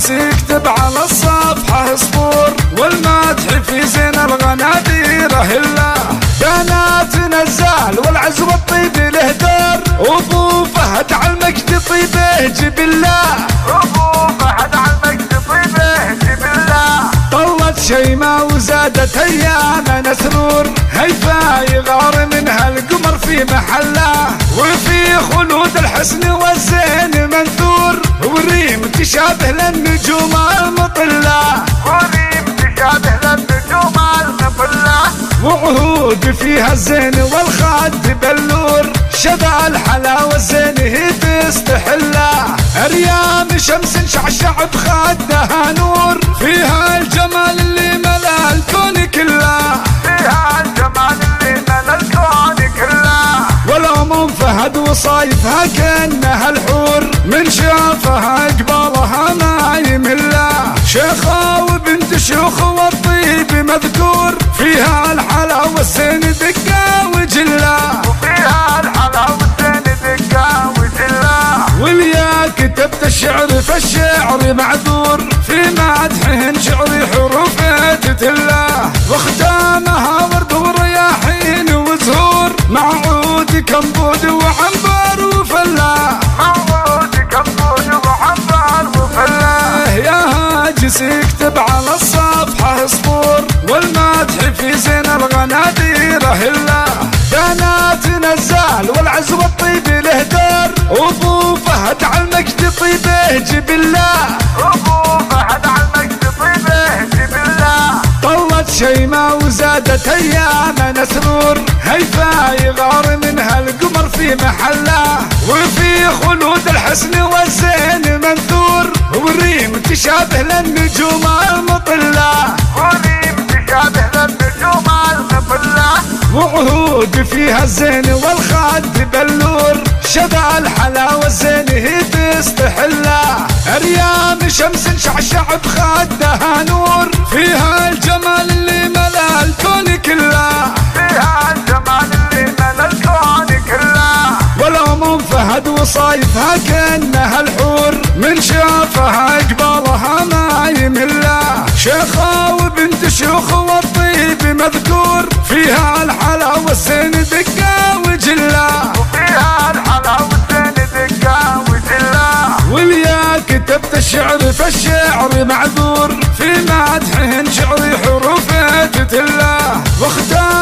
العاجز يكتب على الصفحة سطور، والمدح في زين الغنادير هلا. بنات نزال والعز والطيب له دار، وابو فهد على المجد طيبه جبله، ابو فهد على المجد طيبه جبله. طلت شيمة وزادت ايامنا سرور، هيفا يغار منها القمر في محله، وفي خلود الحسن والزين منثور، والريم تشابه للنجوم المطله، وريم تشابه للنجوم المطله. وعهود فيها الزين والخد بلور، شذا الحلا والزين هي تستحله، اريام شمس شعشع بخدها نور، فيها الجمال اللي ملا الكون كله، فيها الجمال اللي ملا الكون كله. والعموم فهد وصايفها كانها الحور، من شافها قبالها ما يمله، شيخه وبنت شيوخ والطيب مذكور، فيها الحلا والزين دقه وجله، وفيها الحلا والزين دقه وجله. واليا كتبت الشعر فالشعر معذور، في مدحهن شعري حروفه تتله، واختامها ورد ورياحين وزهور، مع عود كمبود وعنبر وفله، مع عود كمبود وعنبر وفله. يا هاجس يكتب على الصفحة سطور، والمدح في زين الغنادير هلا. بنات نزال والعز والطيب له دار، وابو فهد على المجد طيبه جبله، ابو فهد على المجد طيبه جبله. طلت شيمة وزادت ايامنا سرور، هيفا يغار منها القمر في محله، وفي خلود الحسن والزين منثور، والريم تشابه للنجوم المطله، وريم تشابه للنجوم المطله. وعهود فيها الزين والخد بلور، شذا الحلا والزين هي تستحله، اريام شمس شعشع بخدها نور، فيها الجمال اللي ملا الكون كله، فيها الجمال اللي ملا الكون كله. والعموم فهد وصايفها كانها الحور، من شافها قبالها ما يمله، شيخه وبنت شيوخ والطيب مذكور، فيها الحلا والزين دقه وجله، وفيها الحلا والزين دقه وجله. واليا كتبت الشعر فالشعر معذور، في مدحهن شعري حروفه تتله، واختار